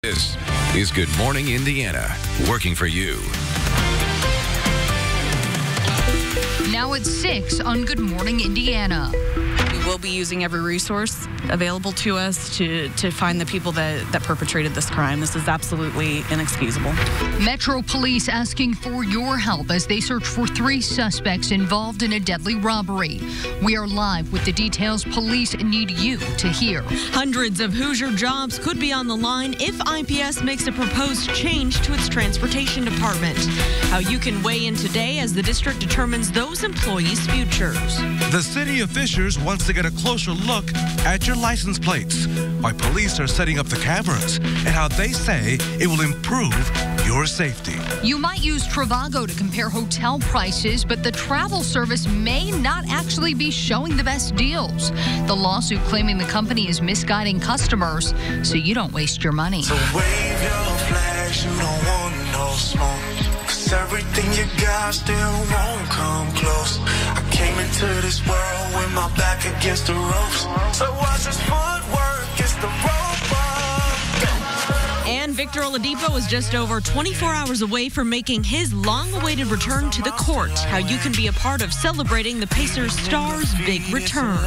This is Good Morning Indiana, working for you. Now it's 6 on Good Morning Indiana. We will be using every resource available to us to find the people that perpetrated this crime. This is absolutely inexcusable. Metro Police asking for your help as they search for 3 suspects involved in a deadly robbery. We are live with the details police need you to hear. Hundreds of Hoosier jobs could be on the line if IPS makes a proposed change to its transportation department. How you can weigh in today as the district determines those employees' futures. The city of Fishers wants to get a closer look at your license plates, why police are setting up the cameras, and how they say it will improve your safety. You might use Trivago to compare hotel prices, but the travel service may not actually be showing the best deals. The lawsuit claiming the company is misguiding customers so you don't waste your money. So wave your flags, you don't want no smoke. 'Cause everything you got still won't come close. I came into this world with my back against the ropes. So watch this footwork, it's the rope. And Victor Oladipo was just over 24 hours away from making his long-awaited return to the court. How you can be a part of celebrating the Pacers star's big return.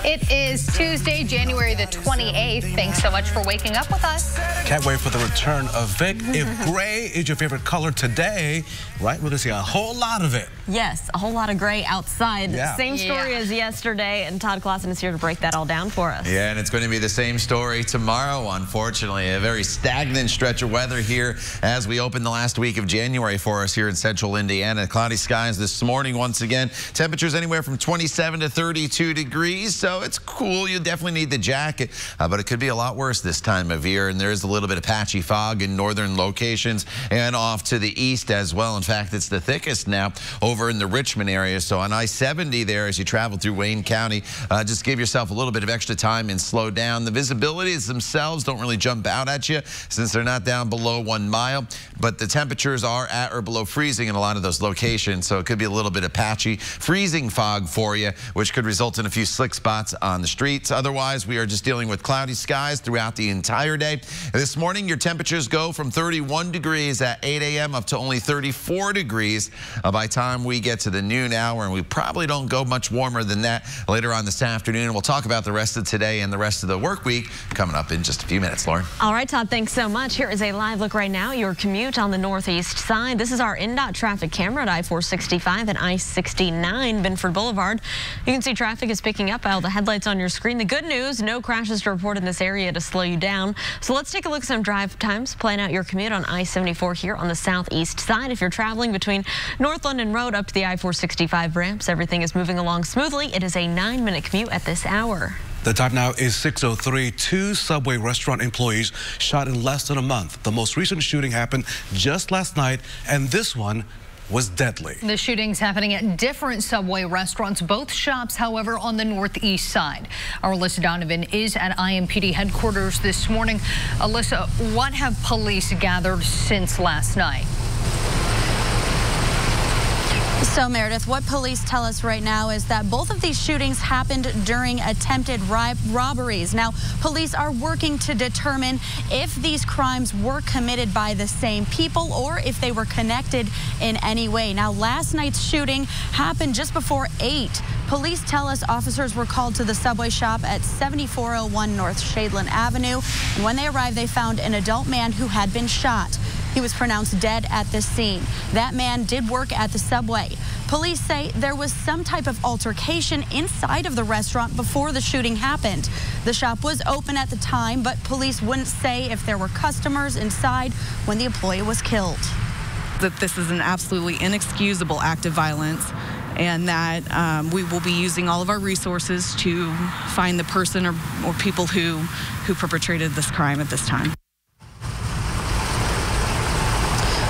It is Tuesday, January the 28th. Thanks so much for waking up with us. Can't wait for the return of Vic. If gray is your favorite color today, right, we're going to see a whole lot of it. Yes, a whole lot of gray outside. Yeah. Same story as yesterday, and Todd Clausen is here to break that all down for us. Yeah, and it's going to be the same story tomorrow, unfortunately. A very stagnant stretch of weather here as we open the last week of January for us here in central Indiana. Cloudy skies this morning once again. Temperatures anywhere from 27 to 32 degrees, so it's cool. You definitely need the jacket, but it could be a lot worse this time of year, and there is a little bit of patchy fog in northern locations and off to the east as well. In fact, it's the thickest now over in the Richmond area, so on I-70 there as you travel through Wayne County, just give yourself a little bit of extra time and slow down. The visibilities themselves don't really jump out at you since they're not down below 1 mile, but the temperatures are at or below freezing in a lot of those locations, so it could be a little bit of patchy freezing fog for you, which could result in a few slick spots on the streets. Otherwise, we are just dealing with cloudy skies throughout the entire day. This morning, your temperatures go from 31 degrees at 8 a.m. up to only 34 degrees by the time we get to the noon hour, and we probably don't go much warmer than that later on this afternoon. We'll talk about the rest of today and the rest of the work week coming up in just a few minutes, Lauren. All right, Todd, thanks so much. Here is a live look right now, your commute on the northeast side. This is our INDOT traffic camera at I-465 and I-69 Binford Boulevard. You can see traffic is picking up by all the headlights on your screen. The good news, no crashes to report in this area to slow you down. So let's take a look at some drive times. Plan out your commute on I-74 here on the southeast side. If you're traveling between North London Road up to the I-465 ramps, everything is moving along smoothly. It is a 9-minute commute at this hour. The time now is 6:03. 2 Subway restaurant employees shot in less than a month. The most recent shooting happened just last night, and this one was deadly. The shootings happening at different Subway restaurants, both shops, however, on the northeast side. Our Alyssa Donovan is at IMPD headquarters this morning. Alyssa, what have police gathered since last night? So, Meredith, what police tell us right now is that both of these shootings happened during attempted robberies. Now, police are working to determine if these crimes were committed by the same people or if they were connected in any way. Now, last night's shooting happened just before 8. Police tell us officers were called to the Subway shop at 7401 North Shadeland Avenue. And when they arrived, they found an adult man who had been shot. He was pronounced dead at the scene. That man did work at the Subway. Police say there was some type of altercation inside of the restaurant before the shooting happened. The shop was open at the time, but police wouldn't say if there were customers inside when the employee was killed. That this is an absolutely inexcusable act of violence, and that we will be using all of our resources to find the person or people who perpetrated this crime at this time.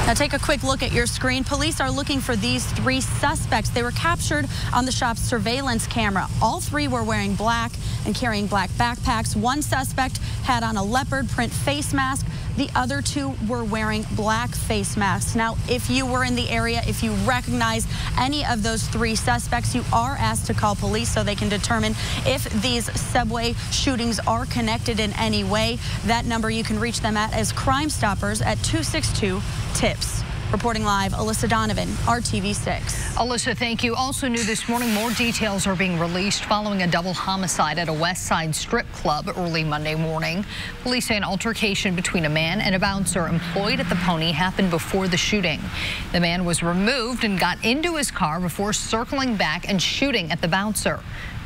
Now take a quick look at your screen. Police are looking for these 3 suspects. They were captured on the shop's surveillance camera. All 3 were wearing black and carrying black backpacks. One suspect had on a leopard print face mask. The other 2 were wearing black face masks. Now, if you were in the area, if you recognize any of those 3 suspects, you are asked to call police so they can determine if these subway shootings are connected in any way. That number you can reach them at as Crime Stoppers at 262-TIPS. Reporting live, Alyssa Donovan, RTV6. Alyssa, thank you. Also new this morning, more details are being released following a double homicide at a West Side strip club early Monday morning. Police say an altercation between a man and a bouncer employed at the Pony happened before the shooting. The man was removed and got into his car before circling back and shooting at the bouncer.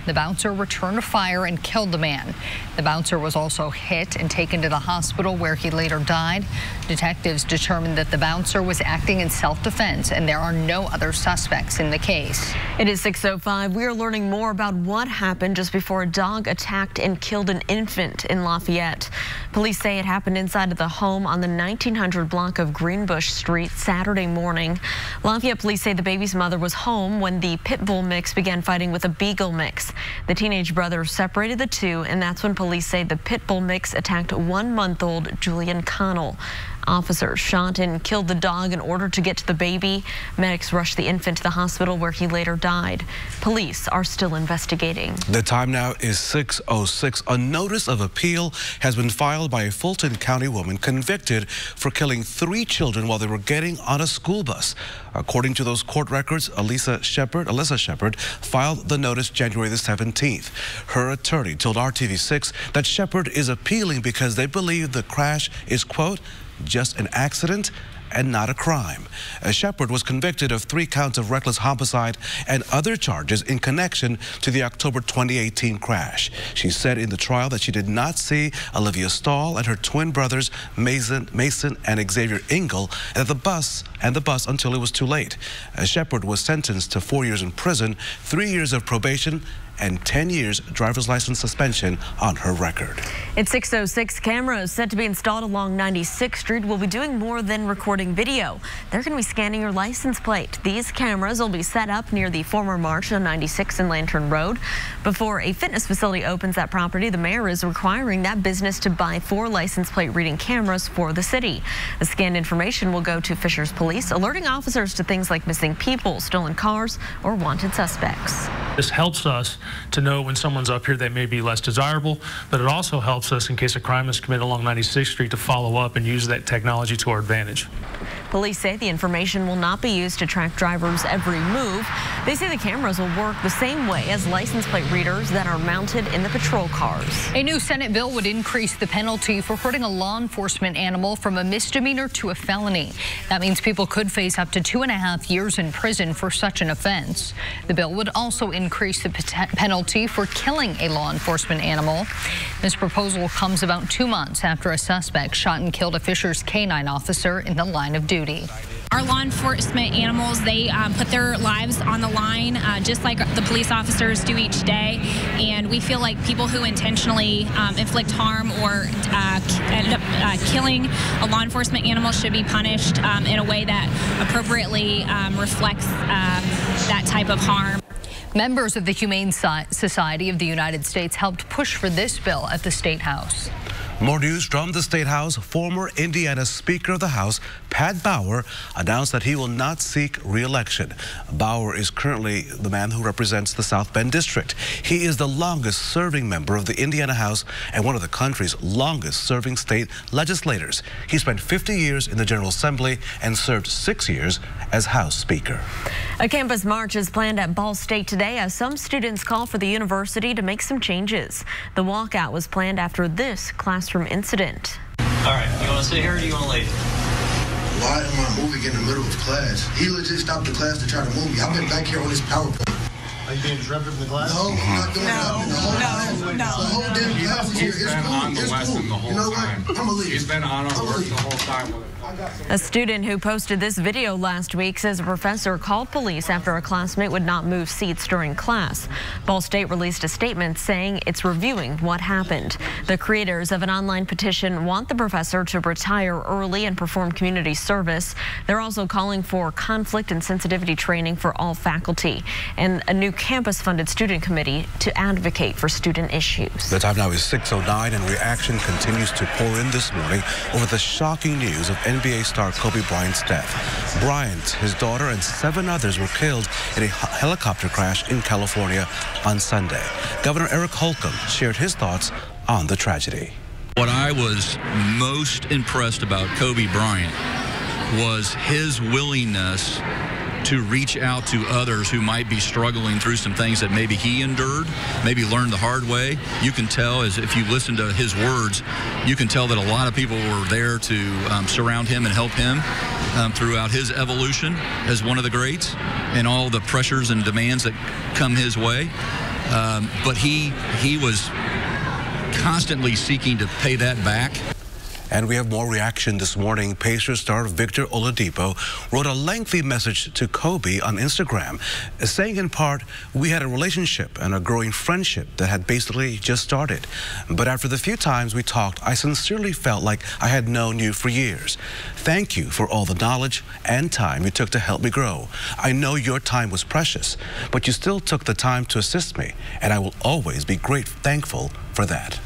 The bouncer returned fire and killed the man. The bouncer was also hit and taken to the hospital where he later died. Detectives determined that the bouncer was acting in self-defense and there are no other suspects in the case. It is 6:05. We are learning more about what happened just before a dog attacked and killed an infant in Lafayette. Police say it happened inside of the home on the 1900 block of Greenbush Street Saturday morning. Lafayette police say the baby's mother was home when the pit bull mix began fighting with a beagle mix. The teenage brother separated the 2, and that's when police say the pit bull mix attacked 1-month-old Julian Connell. Officers shot and killed the dog in order to get to the baby. Medics rushed the infant to the hospital where he later died. Police are still investigating. The time now is 6:06. A notice of appeal has been filed by a Fulton County woman convicted for killing 3 children while they were getting on a school bus. According to those court records, Alyssa Shepard filed the notice January the 17th. Her attorney told RTV6 that Shepard is appealing because they believe the crash is, quote, just an accident and not a crime. Shepard was convicted of 3 counts of reckless homicide and other charges in connection to the October 2018 crash. She said in the trial that she did not see Olivia Stahl and her twin brothers Mason and Xavier Engel at the bus until it was too late. Shepard was sentenced to 4 years in prison, 3 years of probation, and 10 years driver's license suspension on her record. It's 6:06. Cameras set to be installed along 96th Street will be doing more than recording video. They're going to be scanning your license plate. These cameras will be set up near the former March on 96 and Lantern Road. Before a fitness facility opens that property, the mayor is requiring that business to buy 4 license plate reading cameras for the city. The scanned information will go to Fishers Police, alerting officers to things like missing people, stolen cars, or wanted suspects. This helps us to know when someone's up here that may be less desirable, but it also helps us in case a crime is committed along 96th Street to follow up and use that technology to our advantage. Police say the information will not be used to track drivers' every move. They say the cameras will work the same way as license plate readers that are mounted in the patrol cars. A new Senate bill would increase the penalty for hurting a law enforcement animal from a misdemeanor to a felony. That means people could face up to 2.5 years in prison for such an offense. The bill would also increase the penalty for killing a law enforcement animal. This proposal comes about 2 months after a suspect shot and killed a Fishers K-9 officer in the line of duty. Our law enforcement animals, they put their lives on the line just like the police officers do each day. And we feel like people who intentionally inflict harm or end up killing a law enforcement animal should be punished in a way that appropriately reflects that type of harm. Members of the Humane Society of the United States helped push for this bill at the State House. More news from the State House. Former Indiana Speaker of the House, Pat Bauer, announced that he will not seek re-election. Bauer is currently the man who represents the South Bend District. He is the longest-serving member of the Indiana House and one of the country's longest-serving state legislators. He spent 50 years in the General Assembly and served 6 years as House Speaker. A campus march is planned at Ball State today as some students call for the university to make some changes. The walkout was planned after this classroom incident. All right, you want to sit here or do you want to leave? Why am I moving in the middle of class? He legit stopped the class to try to move me. I've been back here on this PowerPoint. Are you being disruptive in the class? No, I'm not doing that. The whole damn class is here. It's cool. On the lesson the whole time. I'm gonna leave. He's been on our work the whole time. A student who posted this video last week says a professor called police after a classmate would not move seats during class. Ball State released a statement saying it's reviewing what happened. The creators of an online petition want the professor to retire early and perform community service. They're also calling for conflict and sensitivity training for all faculty and a new campus-funded student committee to advocate for student issues. The time now is 6:09 and reaction continues to pour in this morning over the shocking news of NBA star Kobe Bryant's death. Bryant, his daughter, and 7 others were killed in a helicopter crash in California on Sunday. Governor Eric Holcomb shared his thoughts on the tragedy. What I was most impressed about Kobe Bryant was his willingness to reach out to others who might be struggling through some things that maybe he endured, maybe learned the hard way. You can tell, as if you listen to his words, you can tell that a lot of people were there to surround him and help him throughout his evolution as one of the greats and all the pressures and demands that come his way. But he was constantly seeking to pay that back. And we have more reaction this morning. Pacers star Victor Oladipo wrote a lengthy message to Kobe on Instagram, saying in part, "We had a relationship and a growing friendship that had basically just started. But after the few times we talked, I sincerely felt like I had known you for years. Thank you for all the knowledge and time you took to help me grow. I know your time was precious, but you still took the time to assist me, and I will always be thankful for that."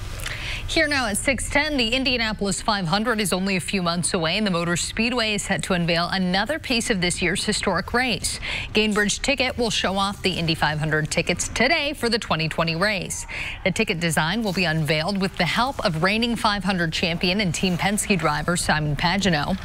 Here now at 6:10, the Indianapolis 500 is only a few months away, and the Motor Speedway is set to unveil another piece of this year's historic race. Gainbridge Ticket will show off the Indy 500 tickets today for the 2020 race. The ticket design will be unveiled with the help of reigning 500 champion and Team Penske driver Simon Pagenaud.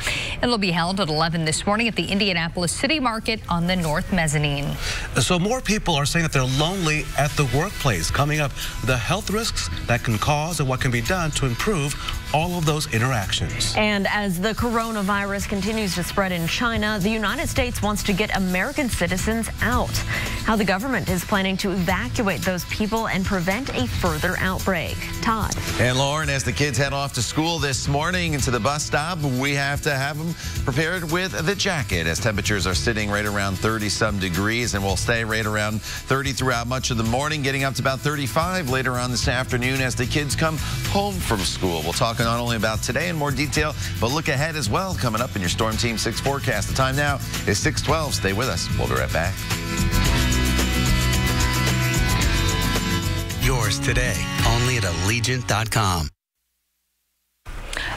It'll be held at 11 this morning at the Indianapolis City Market on the North Mezzanine. So more people are saying that they're lonely at the workplace. Coming up, the health risks that can cause and what can be done to improve all of those interactions. And as the coronavirus continues to spread in China, the United States wants to get American citizens out. How the government is planning to evacuate those people and prevent a further outbreak. Todd. And Lauren, as the kids head off to school this morning and to the bus stop, we have to have them prepared with the jacket as temperatures are sitting right around 30-some degrees and will stay right around 30 throughout much of the morning, getting up to about 35 later on this afternoon as the kids come home from school. We'll talk not only about today in more detail, but look ahead as well coming up in your Storm Team 6 forecast. The time now is 6:12. Stay with us. We'll be right back. Yours today, only at Allegiant.com.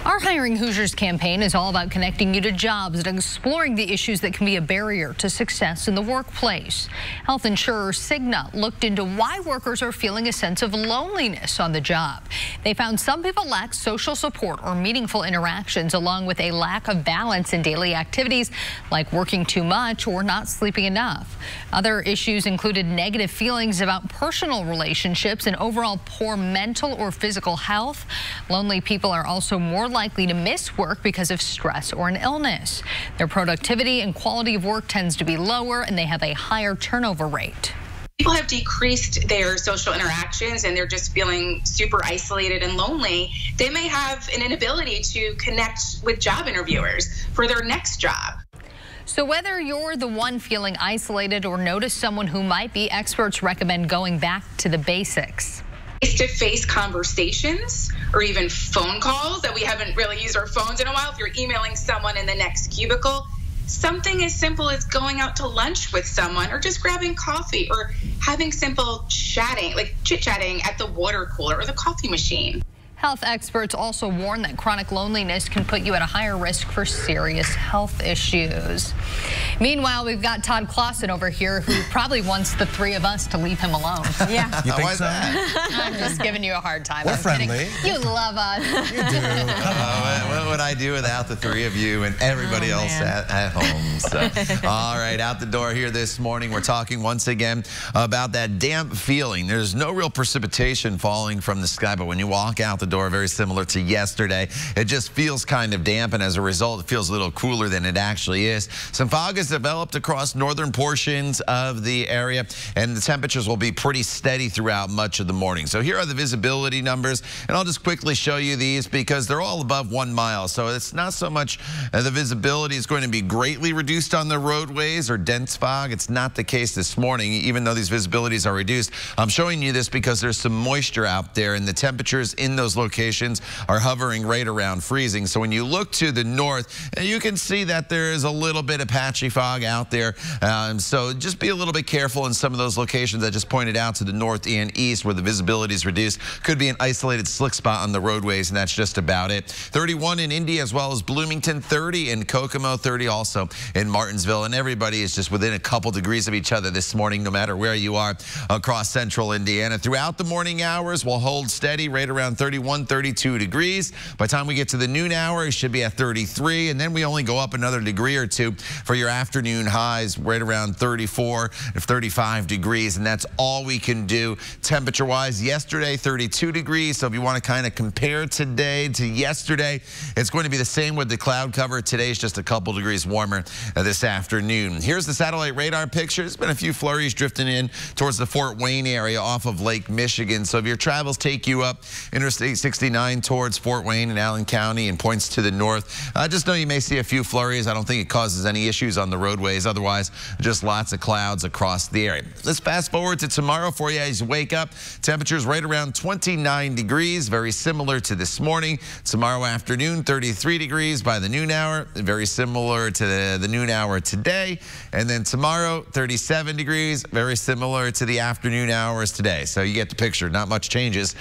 Our Hiring Hoosiers campaign is all about connecting you to jobs and exploring the issues that can be a barrier to success in the workplace. Health insurer Cigna looked into why workers are feeling a sense of loneliness on the job. They found some people lack social support or meaningful interactions, along with a lack of balance in daily activities like working too much or not sleeping enough. Other issues included negative feelings about personal relationships and overall poor mental or physical health. Lonely people are also more likely to miss work because of stress or an illness. Their productivity and quality of work tends to be lower, and they have a higher turnover rate. People have decreased their social interactions and they're just feeling super isolated and lonely. They may have an inability to connect with job interviewers for their next job. So whether you're the one feeling isolated or notice someone who might be, experts recommend going back to the basics. Face-to-face conversations or even phone calls that we haven't really used our phones in a while. If you're emailing someone in the next cubicle, something as simple as going out to lunch with someone or just grabbing coffee or having simple chatting, like chit-chatting at the water cooler or the coffee machine. Health experts also warn that chronic loneliness can put you at a higher risk for serious health issues. Meanwhile, we've got Todd Clausen over here, who probably wants the 3 of us to leave him alone. Yeah. You think so? I'm just giving you a hard time. We're friendly. You love us. You do. What would I do without the 3 of you and everybody else at home? So, all right, out the door here this morning, we're talking once again about that damp feeling. There's no real precipitation falling from the sky, but when you walk out the door, very similar to yesterday. It just feels kind of damp, and as a result, it feels a little cooler than it actually is. Some fog has developed across northern portions of the area, and the temperatures will be pretty steady throughout much of the morning. So here are the visibility numbers, and I'll just quickly show you these because they're all above 1 mile. So it's not so much the visibility is going to be greatly reduced on the roadways or dense fog. It's not the case this morning, even though these visibilities are reduced. I'm showing you this because there's some moisture out there, and the temperatures in those locations are hovering right around freezing. So when you look to the north, you can see that there is a little bit of patchy fog out there. So just be a little bit careful in some of those locations I just pointed out to the north and east where the visibility is reduced. Could be an isolated slick spot on the roadways, and that's just about it. 31 in Indy as well as Bloomington, 30 in Kokomo, 30 also in Martinsville, and everybody is just within a couple degrees of each other this morning, no matter where you are across central Indiana. Throughout the morning hours, we'll hold steady right around 31, 32 degrees. By the time we get to the noon hour, it should be at 33, and then we only go up another degree or two for your afternoon highs, right around 34, 35 degrees, and that's all we can do temperature-wise. Yesterday, 32 degrees, so if you want to kind of compare today to yesterday, it's going to be the same with the cloud cover. Today's just a couple degrees warmer this afternoon. Here's the satellite radar picture. There's been a few flurries drifting in towards the Fort Wayne area off of Lake Michigan. So if your travels take you up Interstate 69 towards Fort Wayne and Allen County and points to the north, just know you may see a few flurries. I don't think it causes any issues on the roadways. Otherwise, just lots of clouds across the area. Let's fast forward to tomorrow for you as you wake up. Temperatures right around 29 degrees, very similar to this morning. Tomorrow afternoon, 33 degrees by the noon hour, very similar to the noon hour today. And then tomorrow, 37 degrees, very similar to the afternoon hours today. So you get the picture. Not much changes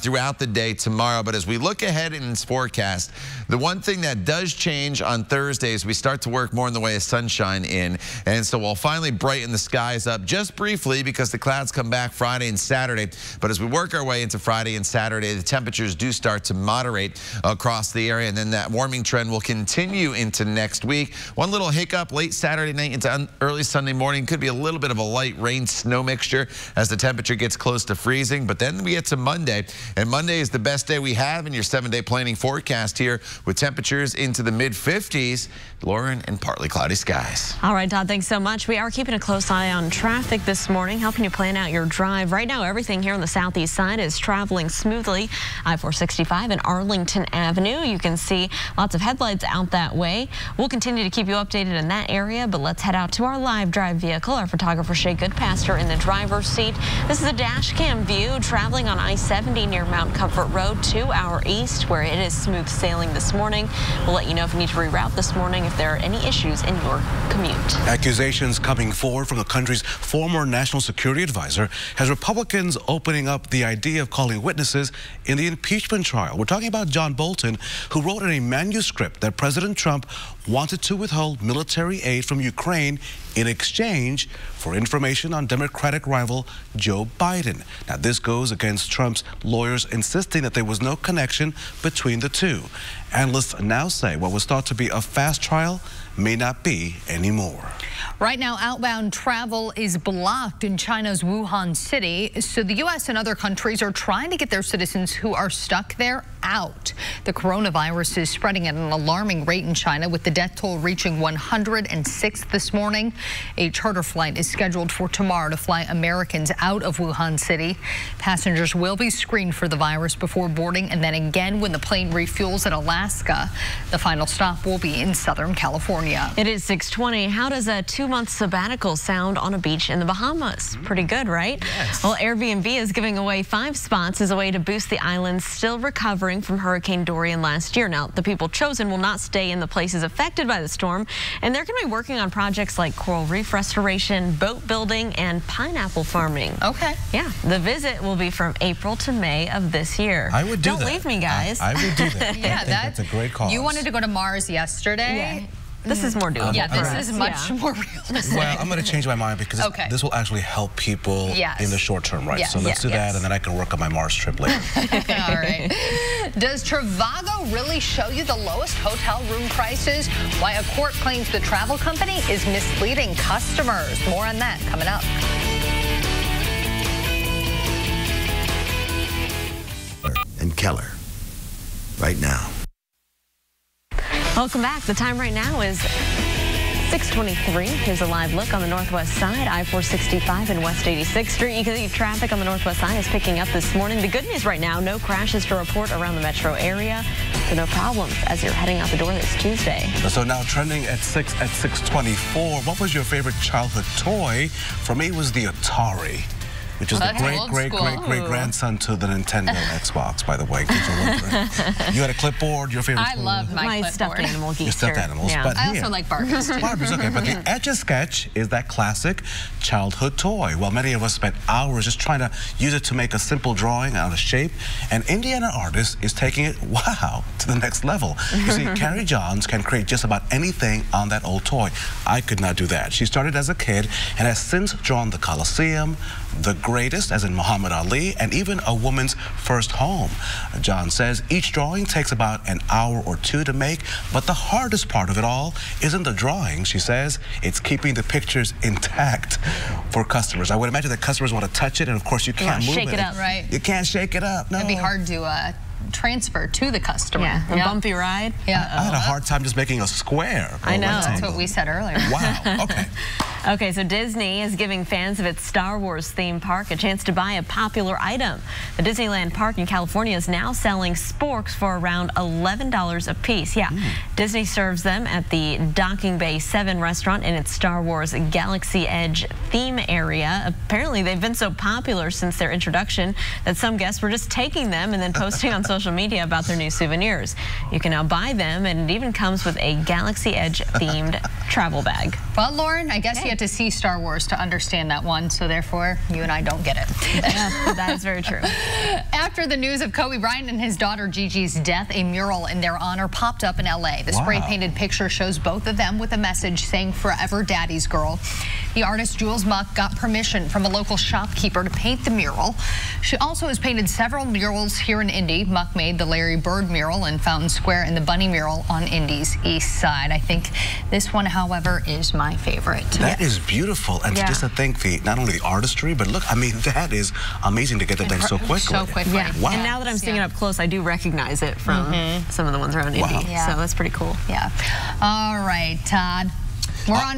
throughout the day tomorrow. But as we look ahead in this forecast, the one thing that does change on Thursday is we start to work more in the way of sunshine in. And so we'll finally brighten the skies up just briefly because the clouds come back Friday and Saturday. But as we work our way into Friday and Saturday, the temperatures do start to moderate across the area. And then that warming trend will continue into next week. One little hiccup late Saturday night into early Sunday morning could be a little bit of a light rain snow mixture as the temperature gets close to freezing. But then we get to Monday, and Monday is the best day we have in your 7-day planning forecast here with temperatures into the mid-50s. Lauren, and partly cloudy skies. All right, Todd, thanks so much. We are keeping a close eye on traffic this morning, helping you plan out your drive. Right now, everything here on the southeast side is traveling smoothly. I-465 and Arlington Avenue. You can see lots of headlights out that way. We'll continue to keep you updated in that area, but let's head out to our live drive vehicle. Our photographer, Shay Goodpaster, in the driver's seat. This is a dash cam view traveling on I-70 near Mount Comfort Road to our east, where it is smooth sailing this morning. We'll let you know if you need to reroute this morning if there are any issues in your commute. Accusations coming forward from the country's former national security advisor has Republicans opening up the idea of calling witnesses in the impeachment trial. We're talking about John Bolton, who wrote in a manuscript that President Trump wanted to withhold military aid from Ukraine in exchange for information on Democratic rival Joe Biden. Now, this goes against Trump's lawyers insisting that there was no connection between the two. Analysts now say what was thought to be a fast trial may not be anymore. Right now, outbound travel is blocked in China's Wuhan city, so the U.S. and other countries are trying to get their citizens who are stuck there out. The coronavirus is spreading at an alarming rate in China, with the death toll reaching 106 this morning. A charter flight is scheduled for tomorrow to fly Americans out of Wuhan city. Passengers will be screened for the virus before boarding, and then again when the plane refuels at Alaska. The final stop will be in Southern California. It is 6:20. How does a 2-month sabbatical sound on a beach in the Bahamas? Pretty good, right? Yes. Well, Airbnb is giving away 5 spots as a way to boost the islands still recovering from Hurricane Dorian last year. Now, the people chosen will not stay in the places affected by the storm, and they're going to be working on projects like coral reef restoration, boat building, and pineapple farming. Okay. Yeah, the visit will be from April to May of this year. I would do that. Don't leave me, guys. I would do that. Yeah, that's a great cause. You wanted to go to Mars yesterday. Yeah. This is more doable. Yeah, this is much more realistic. Well, I'm going to change my mind because this will actually help people in the short term, right? So let's do that, and then I can work on my Mars trip later. All right. Does Trivago really show you the lowest hotel room prices? Why a court claims the travel company is misleading customers. More on that coming up. And Keller. right now. Welcome back. The time right now is 6:23. Here's a live look on the northwest side, I-465 and West 86th Street. You can see traffic on the northwest side is picking up this morning. The good news right now, no crashes to report around the metro area, so no problems as you're heading out the door this Tuesday. So now trending at 6:24. What was your favorite childhood toy? For me, it was the Atari, which is the great-great-great-great-grandson to the Nintendo Xbox, by the way. You had a clipboard, your favorite toy? I love my stuffed animal geezer. Your stuffed animals. Yeah. But I also like Barbies. Barbies, okay. But the Etch-a-Sketch is that classic childhood toy. Well, many of us spent hours just trying to use it to make a simple drawing out of shape. An Indiana artist is taking it, wow, to the next level. You see, Carrie Johns can create just about anything on that old toy. I could not do that. She started as a kid and has since drawn the Coliseum, the greatest, as in Muhammad Ali, and even a woman's first home. John says each drawing takes about an hour or two to make, but the hardest part of it all isn't the drawing. She says it's keeping the pictures intact for customers. I would imagine that customers want to touch it, and of course you can't move it. Shake it up, right? You can't shake it up. No. It'd be hard to transfer to the customer. Yeah, a bumpy ride. Yeah. I had a hard time just making a square. I know. That's what we said earlier. Wow. Okay. Okay, so Disney is giving fans of its Star Wars theme park a chance to buy a popular item. The Disneyland Park in California is now selling sporks for around $11 a piece. Yeah, Disney serves them at the Docking Bay 7 restaurant in its Star Wars Galaxy Edge theme area. Apparently, they've been so popular since their introduction that some guests were just taking them and then posting on social media about their new souvenirs. You can now buy them, and it even comes with a Galaxy Edge themed travel bag. Well, Lauren, I guess you had to see Star Wars to understand that one, so therefore you and I don't get it. Yeah, that is very true. After the news of Kobe Bryant and his daughter Gigi's death, a mural in their honor popped up in LA. The spray-painted picture shows both of them with a message saying "Forever Daddy's Girl." The artist Jules Muck got permission from a local shopkeeper to paint the mural. She also has painted several murals here in Indy. Muck made the Larry Bird mural in Fountain Square and the Bunny mural on Indy's east side. I think this one, however, is my favorite. That is beautiful, and just to think not only the artistry, but look, I mean, that is amazing to get that thing so quickly. So quickly. Yeah. Wow. And now that I'm seeing it up close, I do recognize it from some of the ones around Indy. Yeah. So that's pretty cool. Yeah. All right, Todd.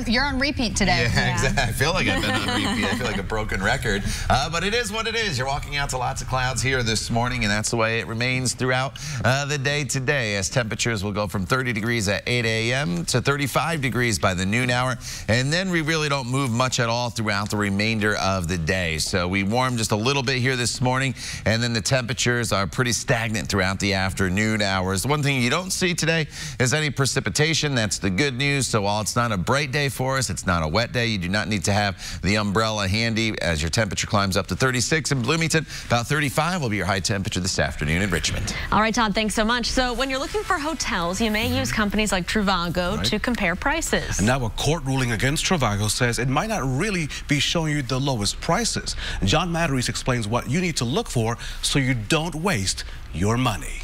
You're on repeat today. Yeah, exactly. I feel like I've been on repeat. I feel like a broken record. But it is what it is. You're walking out to lots of clouds here this morning, and that's the way it remains throughout the day today, as temperatures will go from 30 degrees at 8 a.m. to 35 degrees by the noon hour. And then we really don't move much at all throughout the remainder of the day. So we warmed just a little bit here this morning, and then the temperatures are pretty stagnant throughout the afternoon hours. The one thing you don't see today is any precipitation. That's the good news. So while it's not a bright day for us, it's not a wet day, you do not need to have the umbrella handy as your temperature climbs up to 36 in Bloomington. About 35 will be your high temperature this afternoon in Richmond. All right, Todd, thanks so much. So when you're looking for hotels, you may use companies like Trivago to compare prices. And now a court ruling against Trivago says it might not really be showing you the lowest prices. John Matteries explains what you need to look for so you don't waste your money.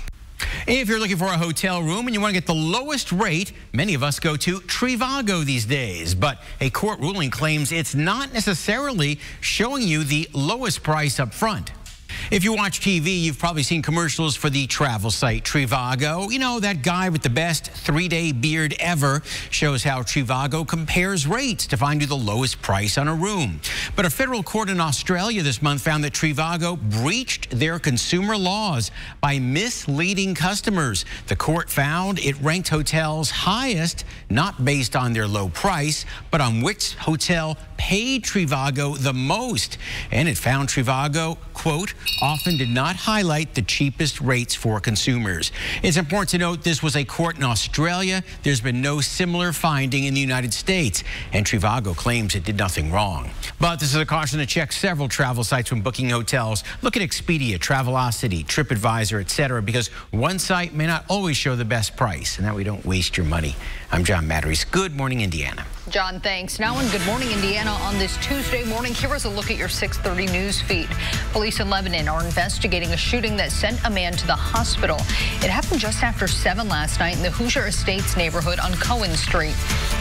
If you're looking for a hotel room and you want to get the lowest rate, many of us go to Trivago these days. But a court ruling claims it's not necessarily showing you the lowest price up front. If you watch TV, you've probably seen commercials for the travel site Trivago. You know, that guy with the best 3-day beard ever shows how Trivago compares rates to find you the lowest price on a room. But a federal court in Australia this month found that Trivago breached their consumer laws by misleading customers. The court found it ranked hotels highest, not based on their low price, but on which hotel paid Trivago the most. And it found Trivago, quote, often did not highlight the cheapest rates for consumers. It's important to note this was a court in Australia. There's been no similar finding in the United States, and Trivago claims it did nothing wrong. But this is a caution to check several travel sites when booking hotels. Look at Expedia, Travelocity, TripAdvisor, etc., because one site may not always show the best price, and that way we don't waste your money. I'm John Matteries. Good morning, Indiana. John, thanks. Now in Good Morning Indiana on this Tuesday morning, here is a look at your 6:30 news feed. Police in Lebanon women are investigating a shooting that sent a man to the hospital. It happened just after 7 last night in the Hoosier Estates neighborhood on Cohen Street.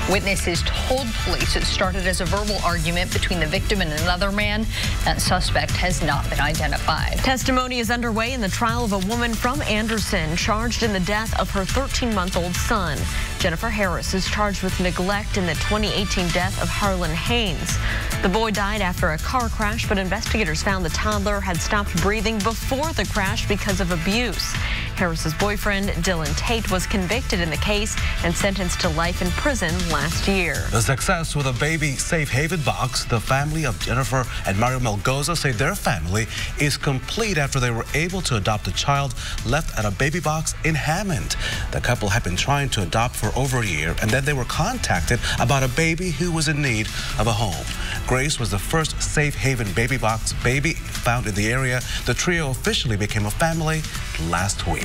Witnesses told police it started as a verbal argument between the victim and another man. That suspect has not been identified. Testimony is underway in the trial of a woman from Anderson charged in the death of her 13-month-old son. Jennifer Harris is charged with neglect in the 2018 death of Harlan Haynes. The boy died after a car crash, but investigators found the toddler had stopped breathing before the crash because of abuse. Harris's boyfriend, Dylan Tate, was convicted in the case and sentenced to life in prison last year. The success with a baby safe haven box, the family of Jennifer and Mario Melgoza say their family is complete after they were able to adopt a child left at a baby box in Hammond. The couple had been trying to adopt for over a year, and then they were contacted about a baby who was in need of a home. Grace was the first safe haven baby box baby found in the area. The trio officially became a family last week.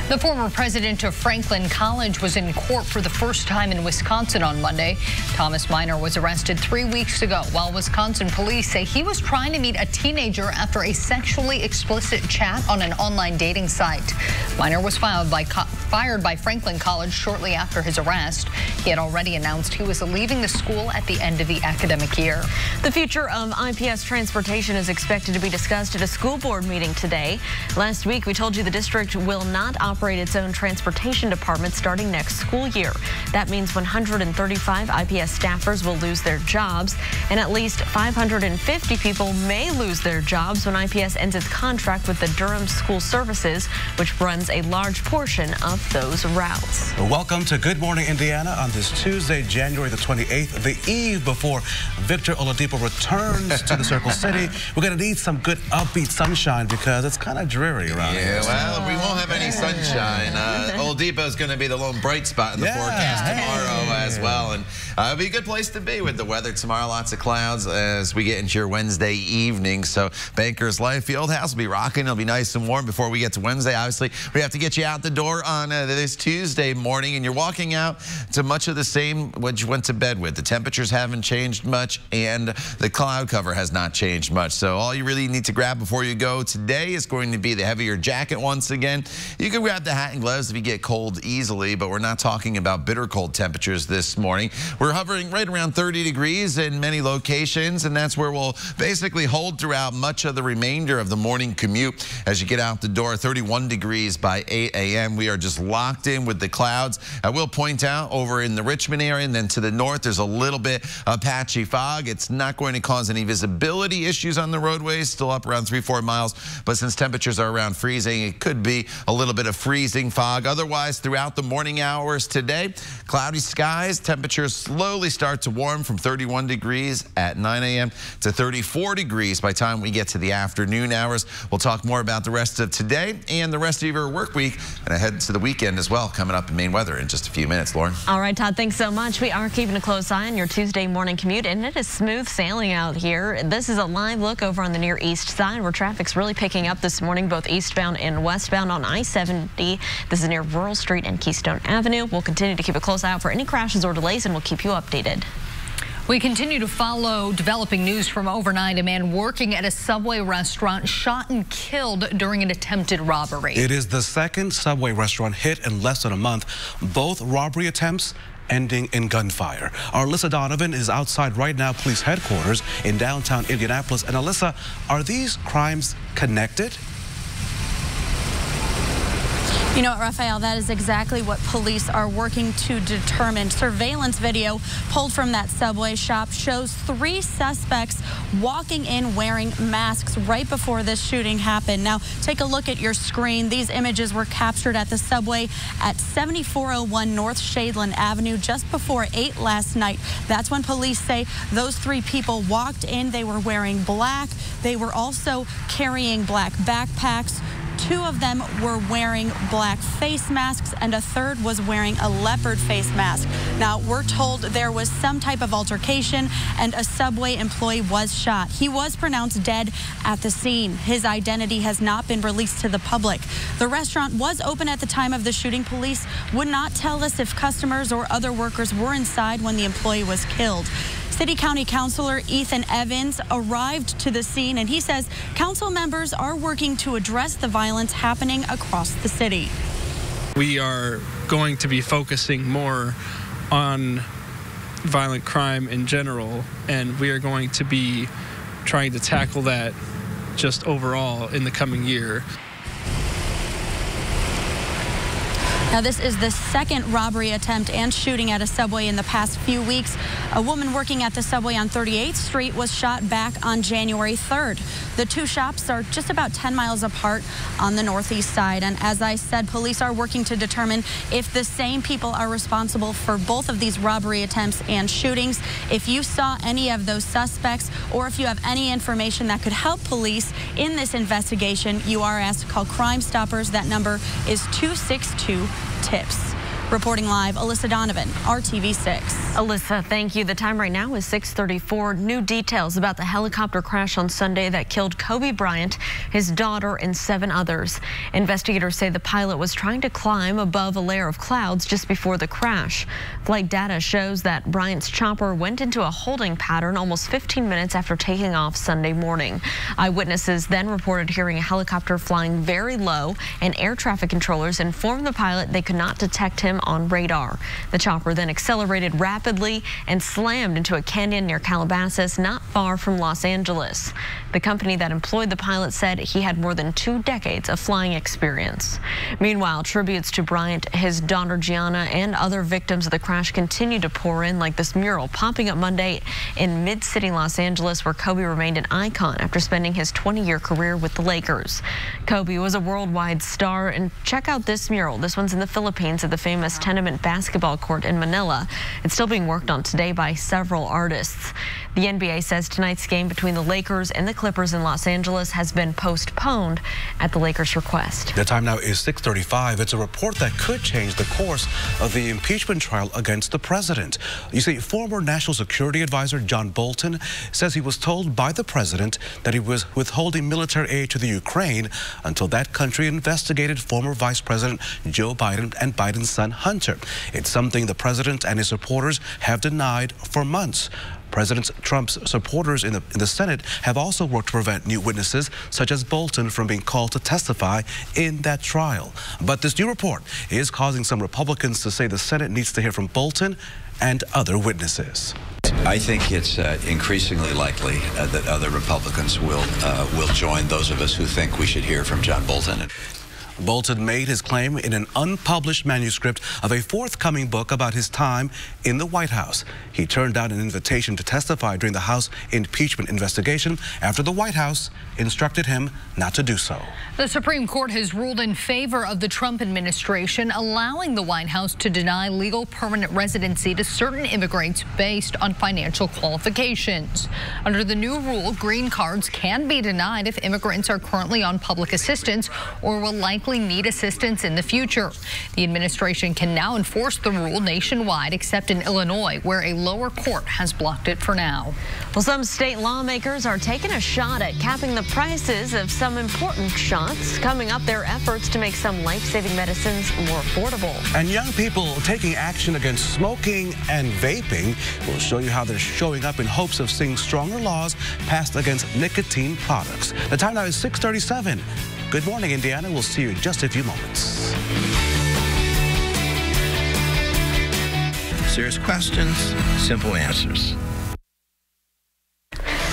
The former president of Franklin College was in court for the first time in Wisconsin on Monday. Thomas Minor was arrested 3 weeks ago while Wisconsin police say he was trying to meet a teenager after a sexually explicit chat on an online dating site. Minor was fired by Franklin College shortly after his arrest. He had already announced he was leaving the school at the end of the academic year. The future of IPS transportation is expected to be discussed at a school board meeting today. Last week, we told you the district will not operate its own transportation department starting next school year. That means 135 IPS staffers will lose their jobs, and at least 550 people may lose their jobs when IPS ends its contract with the Durham School Services, which runs a large portion of those routes. Welcome to Good Morning Indiana on this Tuesday, January the 28th, the eve before Victor Oladipo returns to the Circle City. We're going to need some good upbeat sunshine because it's kind of dreary around here. Well, we won't have any sunshine. Oladipo is going to be the lone bright spot in the forecast tomorrow as well. And it'll be a good place to be with the weather tomorrow. Lots of clouds as we get into your Wednesday evening. So Bankers Life Fieldhouse will be rocking. It'll be nice and warm before we get to Wednesday. Obviously, we have to get you out the door on this Tuesday morning, and you're walking out to much of the same what you went to bed with. The temperatures haven't changed much, and the cloud cover has not changed much. So all you really need to grab before you go today is going to be the heavier jacket once again. You can grab the hat and gloves if you get cold easily, but we're not talking about bitter cold temperatures this morning. We're hovering right around 30 degrees in many locations, and that's where we'll basically hold throughout much of the remainder of the morning commute as you get out the door. 31 degrees by 8 a.m. We are just locked in with the clouds. I will point out over in the Richmond area and then to the north, there's a little bit of patchy fog. It's not going to cause any visibility issues on the roadways, still up around 3-4 miles, but since temperatures are around freezing, it could be a little bit of freezing fog. Otherwise, throughout the morning hours today, cloudy skies, temperatures slowly start to warm from 31 degrees at 9 a.m. to 34 degrees by the time we get to the afternoon hours. We'll talk more about the rest of today and the rest of your work week and ahead to the weekend as well, coming up in Maine weather in just a few minutes. Lauren. All right, Todd, thanks so much. We are keeping a close eye on your Tuesday morning commute, and it is smooth sailing out here. This is a live look over on the near east side where traffic's really picking up this morning, both eastbound and westbound on I-70. This is near Rural Street and Keystone Avenue. We'll continue to keep a close eye out for any crashes or delays, and we'll keep you updated. We continue to follow developing news from overnight. A man working at a Subway restaurant shot and killed during an attempted robbery. It is the second Subway restaurant hit in less than a month. Both robbery attempts ending in gunfire. Our Alyssa Donovan is outside right now, police headquarters in downtown Indianapolis. And Alyssa, are these crimes connected? You know what, Raphael, that is exactly what police are working to determine. Surveillance video pulled from that Subway shop shows 3 suspects walking in wearing masks right before this shooting happened. Now, take a look at your screen. These images were captured at the Subway at 7401 North Shadeland Avenue just before 8 last night. That's when police say those 3 people walked in. They were wearing black. They were also carrying black backpacks. 2 of them were wearing black face masks, and a third was wearing a leopard face mask. Now, we're told there was some type of altercation, and a Subway employee was shot. He was pronounced dead at the scene. His identity has not been released to the public. The restaurant was open at the time of the shooting. Police would not tell us if customers or other workers were inside when the employee was killed. City County Councilor Ethan Evans arrived to the scene, and he says council members are working to address the violence happening across the city. We are going to be focusing more on violent crime in general, and we are going to be trying to tackle that just overall in the coming year. Now, this is the second robbery attempt and shooting at a Subway in the past few weeks. A woman working at the Subway on 38th Street was shot back on January 3rd. The two shops are just about 10 miles apart on the northeast side. And as I said, police are working to determine if the same people are responsible for both of these robbery attempts and shootings. If you saw any of those suspects, or if you have any information that could help police in this investigation, you are asked to call Crime Stoppers. That number is 262-TIPS. Reporting live, Alyssa Donovan, RTV6. Alyssa, thank you. The time right now is 6:34. New details about the helicopter crash on Sunday that killed Kobe Bryant, his daughter, and 7 others. Investigators say the pilot was trying to climb above a layer of clouds just before the crash. Flight data shows that Bryant's chopper went into a holding pattern almost 15 minutes after taking off Sunday morning. Eyewitnesses then reported hearing a helicopter flying very low, and air traffic controllers informed the pilot they could not detect him on radar. The chopper then accelerated rapidly and slammed into a canyon near Calabasas, not far from Los Angeles. The company that employed the pilot said he had more than 2 decades of flying experience. Meanwhile, tributes to Bryant, his daughter Gianna, and other victims of the crash continue to pour in, like this mural popping up Monday in mid-city Los Angeles, where Kobe remained an icon after spending his 20-year career with the Lakers. Kobe was a worldwide star, and check out this mural. This one's in the Philippines at the famous tenement basketball court in Manila. It's still being worked on today by several artists. The NBA says tonight's game between the Lakers and the Clippers in Los Angeles has been postponed at the Lakers' request. The time now is 6:35. It's a report that could change the course of the impeachment trial against the president. You see, former National Security Advisor John Bolton says he was told by the president that he was withholding military aid to the Ukraine until that country investigated former Vice President Joe Biden and Biden's son Hunter. It's something the president and his supporters have denied for months. President Trump's supporters in the Senate have also worked to prevent new witnesses, such as Bolton, from being called to testify in that trial. But this new report is causing some Republicans to say the Senate needs to hear from Bolton and other witnesses. I think it's increasingly likely that other Republicans will join those of us who think we should hear from John Bolton. Bolton made his claim in an unpublished manuscript of a forthcoming book about his time in the White House. He turned down an invitation to testify during the House impeachment investigation after the White House instructed him not to do so. The Supreme Court has ruled in favor of the Trump administration, allowing the White House to deny legal permanent residency to certain immigrants based on financial qualifications. Under the new rule, green cards can be denied if immigrants are currently on public assistance or will likely need assistance in the future. The administration can now enforce the rule nationwide, except in Illinois, where a lower court has blocked it for now. Well, some state lawmakers are taking a shot at capping the prices of some important shots, coming up their efforts to make some life-saving medicines more affordable. And young people taking action against smoking and vaping. We'll show you how they're showing up in hopes of seeing stronger laws passed against nicotine products. The time now is 6:37. Good morning, Indiana. We'll see you in just a few moments. Serious questions, simple answers.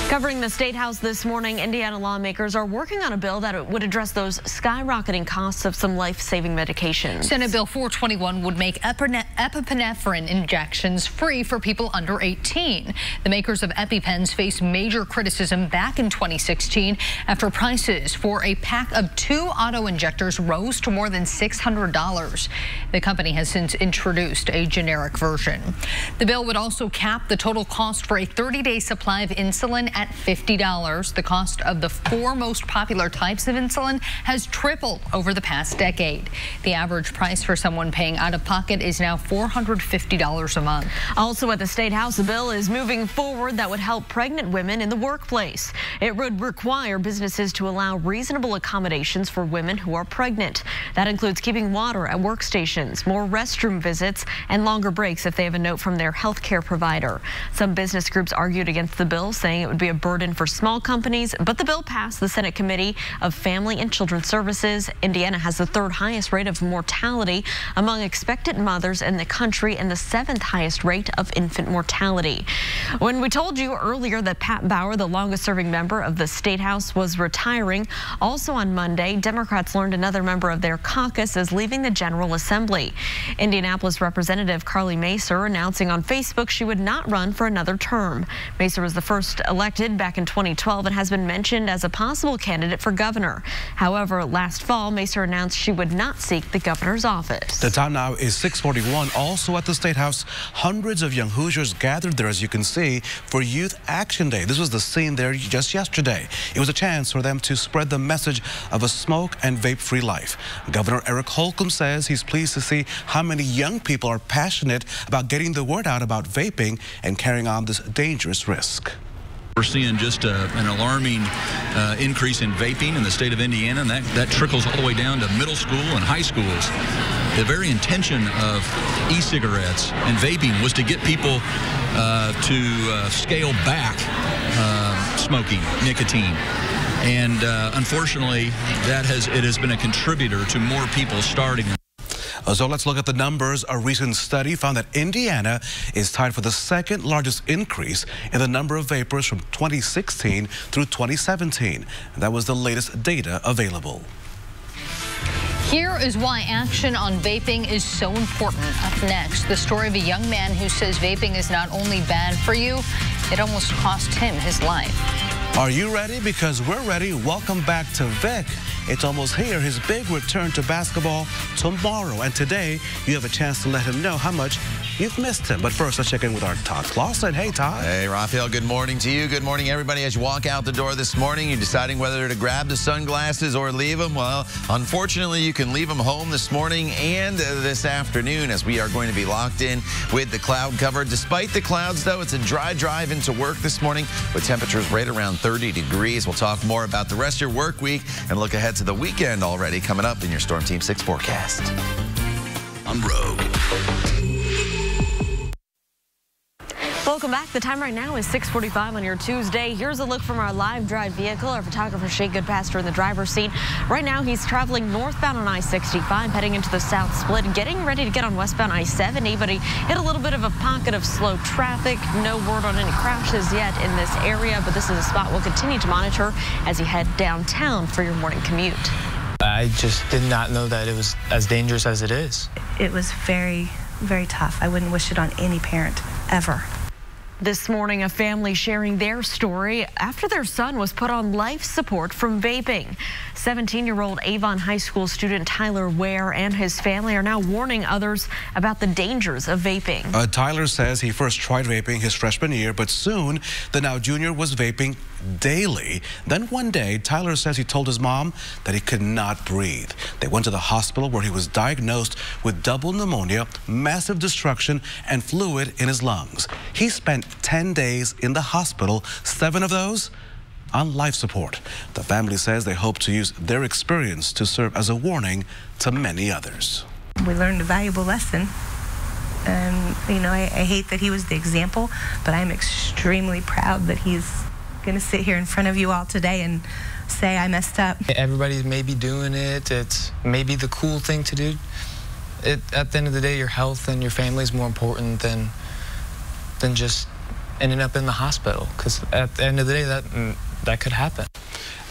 Covering the State House this morning, Indiana lawmakers are working on a bill that would address those skyrocketing costs of some life-saving medications. Senate Bill 421 would make epinephrine injections free for people under 18. The makers of EpiPens faced major criticism back in 2016 after prices for a pack of 2 auto-injectors rose to more than $600. The company has since introduced a generic version. The bill would also cap the total cost for a 30-day supply of insulin at $50. The cost of the 4 most popular types of insulin has tripled over the past decade. The average price for someone paying out of pocket is now $450 a month. Also at the State House, a bill is moving forward that would help pregnant women in the workplace. It would require businesses to allow reasonable accommodations for women who are pregnant. That includes keeping water at workstations, more restroom visits, and longer breaks if they have a note from their health care provider. Some business groups argued against the bill, saying it would be a burden for small companies, but the bill passed the Senate Committee of Family and Children's Services. Indiana has the 3rd highest rate of mortality among expectant mothers in the country and the 7th highest rate of infant mortality. When we told you earlier that Pat Bauer, the longest serving member of the State House, was retiring, also on Monday, Democrats learned another member of their caucus is leaving the General Assembly. Indianapolis Representative Carly Macer announcing on Facebook she would not run for another term. Macer was the first elected back in 2012 and has been mentioned as a possible candidate for governor. However, last fall, Macer announced she would not seek the governor's office. The time now is 6:41. Also at the State House, hundreds of young Hoosiers gathered there, as you can see, for Youth Action Day. This was the scene there just yesterday. It was a chance for them to spread the message of a smoke and vape-free life. Governor Eric Holcomb says he's pleased to see how many young people are passionate about getting the word out about vaping and carrying on this dangerous risk. We're seeing just an alarming increase in vaping in the state of Indiana, and that trickles all the way down to middle school and high schools. The very intention of e-cigarettes and vaping was to get people to scale back smoking nicotine. And unfortunately, it has been a contributor to more people starting. So let's look at the numbers. A recent study found that Indiana is tied for the 2nd largest increase in the number of vapors from 2016 through 2017. That was the latest data available. Here is why action on vaping is so important. Up next, the story of a young man who says vaping is not only bad for you, it almost cost him his life. Are you ready? Because we're ready. Welcome back to Vic. It's almost here, his big return to basketball tomorrow. And today, you have a chance to let him know how much you've missed him. But first, let's check in with our Todd Clausen. Hey, Todd. Hey, Raphael. Good morning to you. Good morning, everybody. As you walk out the door this morning, you're deciding whether to grab the sunglasses or leave them. Well, unfortunately, you can leave them home this morning and this afternoon, as we are going to be locked in with the cloud cover. Despite the clouds, though, it's a dry drive into work this morning with temperatures right around 30 degrees. We'll talk more about the rest of your work week and look ahead to the weekend already coming up in your Storm Team 6 forecast. On road. Welcome back. The time right now is 6:45 on your Tuesday. Here's a look from our live drive vehicle. Our photographer, Shea Goodpaster, in the driver's seat. Right now, he's traveling northbound on I-65, heading into the south split, getting ready to get on westbound I-70, but he hit a little bit of a pocket of slow traffic. No word on any crashes yet in this area, but this is a spot we'll continue to monitor as you head downtown for your morning commute. I just did not know that it was as dangerous as it is. It was very, very tough. I wouldn't wish it on any parent, ever. This morning, a family sharing their story after their son was put on life support from vaping. 17-year-old Avon High School student Tyler Ware and his family are now warning others about the dangers of vaping. Tyler says he first tried vaping his freshman year, but soon the now junior was vaping daily. Then one day, Tyler says he told his mom that he could not breathe. They went to the hospital where he was diagnosed with double pneumonia, massive destruction, and fluid in his lungs. He spent 10 days in the hospital, 7 of those on life support. The family says they hope to use their experience to serve as a warning to many others. We learned a valuable lesson. You know, I hate that he was the example, but I'm extremely proud that he's going to sit here in front of you all today and say I messed up. Everybody's maybe doing it. It's maybe the cool thing to do. At the end of the day, your health and your family is more important than just ending up in the hospital, because at the end of the day, that could happen.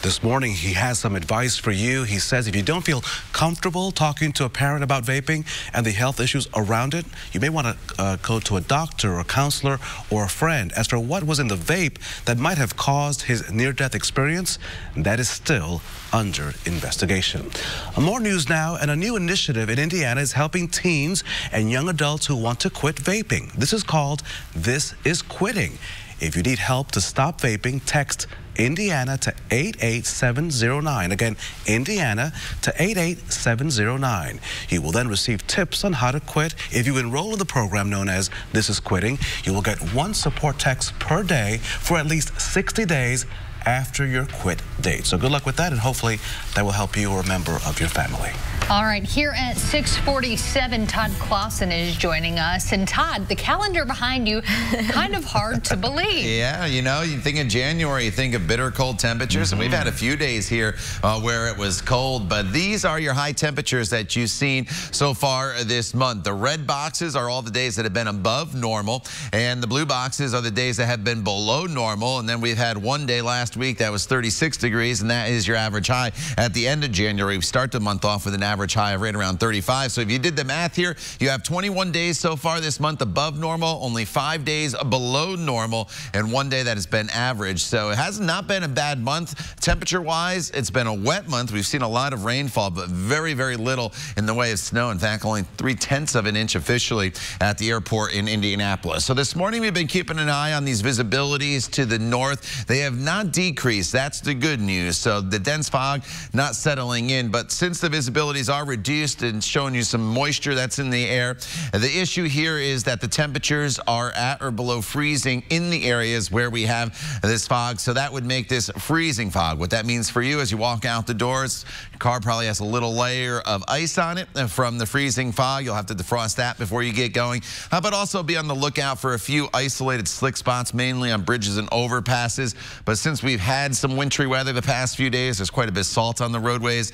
This morning, he has some advice for you. He says if you don't feel comfortable talking to a parent about vaping and the health issues around it, you may want to go to a doctor or a counselor or a friend. As for what was in the vape that might have caused his near-death experience, that is still under investigation. More news now, and a new initiative in Indiana is helping teens and young adults who want to quit vaping. This is called This Is Quitting. If you need help to stop vaping, text Indiana to 88709. Again, Indiana to 88709. You will then receive tips on how to quit. If you enroll in the program known as This Is Quitting, you will get 1 support text per day for at least 60 days after your quit date. So good luck with that, and hopefully that will help you or a member of your family. All right, here at 6:47, Todd Clausen is joining us. And Todd, the calendar behind you, kind of hard to believe. Yeah, you know, you think of January, you think of bitter cold temperatures, and we've had a few days here where it was cold, but these are your high temperatures that you've seen so far this month. The red boxes are all the days that have been above normal, and the blue boxes are the days that have been below normal, and then we've had one day last week that was 36 degrees, and that is your average high at the end of January. We start the month off with an average high of right around 35. So if you did the math here, you have 21 days so far this month above normal, only 5 days below normal, and 1 day that has been average. So it has not been a bad month. Temperature-wise, it's been a wet month. We've seen a lot of rainfall, but very, very little in the way of snow. In fact, only 3/10 of an inch officially at the airport in Indianapolis. So this morning, we've been keeping an eye on these visibilities to the north. They have not decreased. That's the good news. So the dense fog not settling in, but since the visibilities are reduced and showing you some moisture that's in the air, the issue here is that the temperatures are at or below freezing in the areas where we have this fog. So that would make this freezing fog. What that means for you as you walk out the doors, your car probably has a little layer of ice on it from the freezing fog. You'll have to defrost that before you get going. But also be on the lookout for a few isolated slick spots, mainly on bridges and overpasses. But since we've had some wintry weather the past few days, there's quite a bit of salt on the roadways.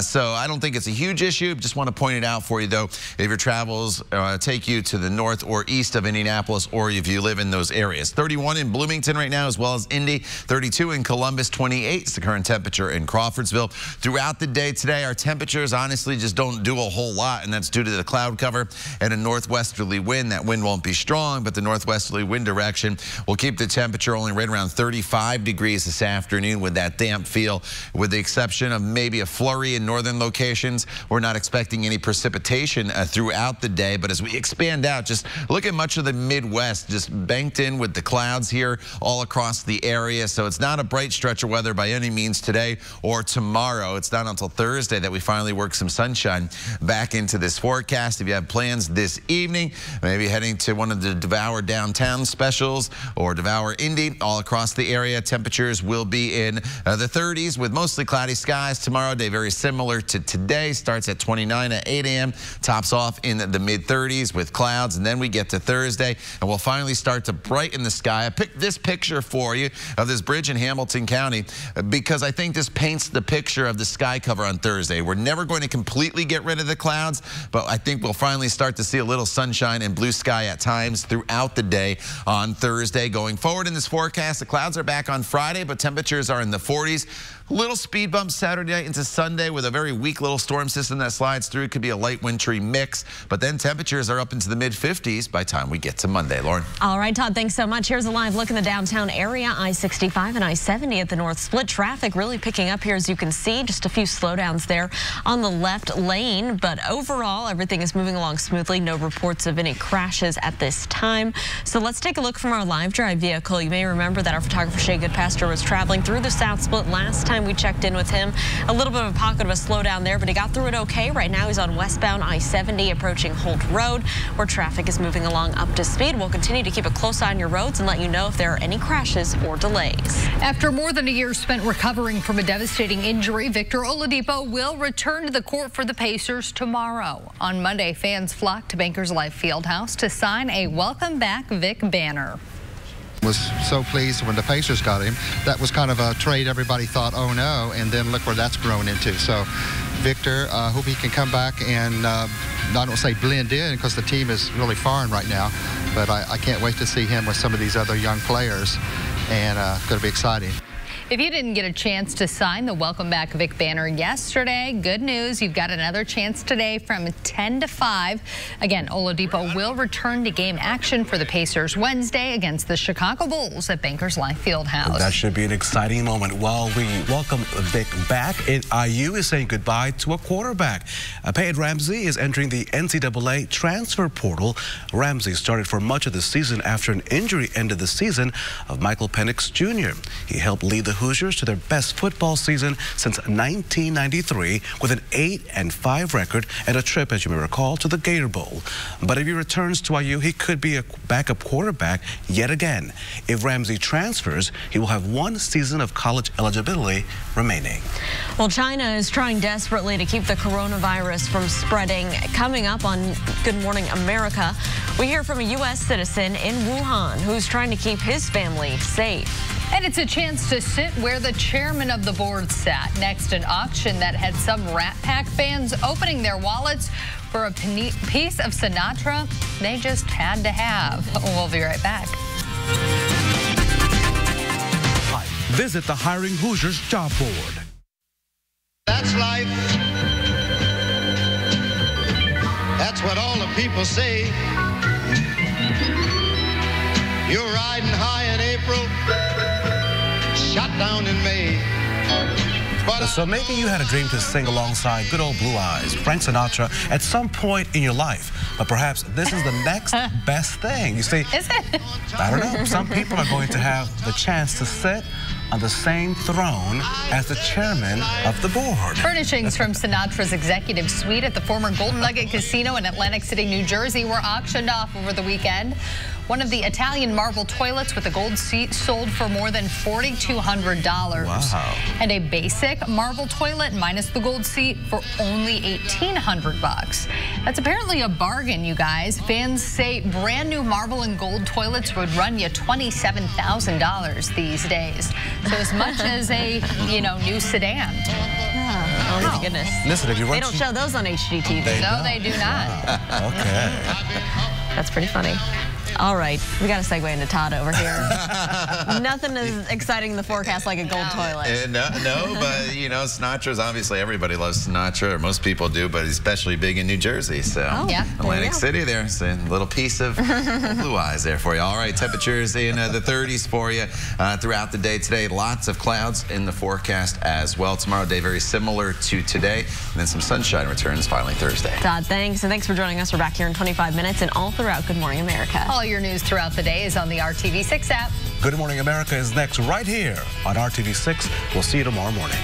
So I don't think it's a huge issue. Just want to point it out for you, though, if your travels take you to the north or east of Indianapolis, or if you live in those areas. 31 in Bloomington right now, as well as Indy. 32 in Columbus. 28 is the current temperature in Crawfordsville. Throughout the day today, our temperatures honestly just don't do a whole lot, and that's due to the cloud cover and a northwesterly wind. That wind won't be strong, but the northwesterly wind direction will keep the temperature only right around 35 degrees this afternoon with that damp feel, with the exception of maybe a flurry in northern locations. We're not expecting any precipitation throughout the day, but as we expand out, just look at much of the Midwest just banked in with the clouds here all across the area. So it's not a bright stretch of weather by any means today or tomorrow. It's not until Thursday that we finally work some sunshine back into this forecast. If you have plans this evening, maybe heading to one of the Devour Downtown specials or Devour Indy all across the area, temperatures will be in the 30s with mostly cloudy skies. Tomorrow, day very similar to today. Starts at 29 at 8 a.m. Tops off in the mid-30s with clouds, and then we get to Thursday, and we'll finally start to brighten the sky. I picked this picture for you of this bridge in Hamilton County because I think this paints the picture of the sky cover on Thursday. We're never going to completely get rid of the clouds, but I think we'll finally start to see a little sunshine and blue sky at times throughout the day on Thursday. Going forward in this forecast, the clouds are back on Friday, but temperatures are in the 40s. Little speed bump Saturday night into Sunday with a very weak little storm system that slides through. Could be a light wintry mix, but then temperatures are up into the mid-50s by the time we get to Monday. Lauren. All right, Todd, thanks so much. Here's a live look in the downtown area. I-65 and I-70 at the north split. Traffic really picking up here, as you can see. Just a few slowdowns there on the left lane, but overall, everything is moving along smoothly. No reports of any crashes at this time. So let's take a look from our live drive vehicle. You may remember that our photographer Shay Goodpaster was traveling through the south split last time we checked in with him. A little bit of a pocket of a slowdown there, but he got through it okay. Right now he's on westbound I-70 approaching Holt Road, where traffic is moving along up to speed. We'll continue to keep a close eye on your roads and let you know if there are any crashes or delays. After more than a year spent recovering from a devastating injury, Victor Oladipo will return to the court for the Pacers tomorrow. On Monday, fans flocked to Bankers Life Fieldhouse to sign a Welcome Back Vic banner. Was so pleased when the Pacers got him. That was kind of a trade everybody thought, oh no, and then look where that's grown into. So Victor, hope he can come back and I don't say blend in because the team is really foreign right now, but I can't wait to see him with some of these other young players, and it's going to be exciting. If you didn't get a chance to sign the Welcome Back Vic banner yesterday, good news. You've got another chance today from 10 to 5. Again, Oladipo will return to game action for the Pacers Wednesday against the Chicago Bulls at Bankers Life Fieldhouse. That should be an exciting moment. While we welcome Vic back, IU is saying goodbye to a quarterback. Peyton Ramsey is entering the NCAA transfer portal. Ramsey started for much of the season after an injury ended the season of Michael Penix Jr. He helped lead the Hoosiers to their best football season since 1993 with an 8-5 record and a trip, as you may recall, to the Gator Bowl. But if he returns to IU, he could be a backup quarterback yet again. If Ramsey transfers, he will have 1 season of college eligibility remaining. Well, China is trying desperately to keep the coronavirus from spreading. Coming up on Good Morning America, we hear from a U.S. citizen in Wuhan who's trying to keep his family safe. And it's a chance to sit where the chairman of the board sat. Next, an auction that had some Rat Pack fans opening their wallets for a piece of Sinatra they just had to have. We'll be right back. Visit the Hiring Hoosiers job board. That's life. That's what all the people say. You're riding high in April, shot down in May. So maybe you had a dream to sing alongside good old Blue Eyes, Frank Sinatra, at some point in your life. But perhaps this is the next best thing. You see, is it? I don't know. Some people are going to have the chance to sit on the same throne as the chairman of the board. Furnishings from Sinatra's executive suite at the former Golden Nugget Casino in Atlantic City, New Jersey were auctioned off over the weekend. One of the Italian marble toilets with a gold seat sold for more than $4,200. Wow. And a basic marble toilet minus the gold seat for only $1,800. That's apparently a bargain, you guys. Fans say brand new marble and gold toilets would run you $27,000 these days. So as much as a, new sedan. Oh my goodness. Listen, if you they don't show those on HGTV. They do not. Okay. That's pretty funny. All right, we got to segue into Todd over here. Nothing is exciting in the forecast like a gold toilet. No, but Sinatra's obviously everybody loves Sinatra, or most people do, but especially big in New Jersey. So Atlantic City there, so a little piece of Blue Eyes there for you. All right, temperatures in the 30s for you throughout the day today. Lots of clouds in the forecast as well. Tomorrow day very similar to today, and then some sunshine returns finally Thursday. Todd, thanks, and thanks for joining us. We're back here in 25 minutes and all throughout Good Morning America. All your news throughout the day is on the RTV6 app. Good Morning America is next right here on RTV6. We'll see you tomorrow morning.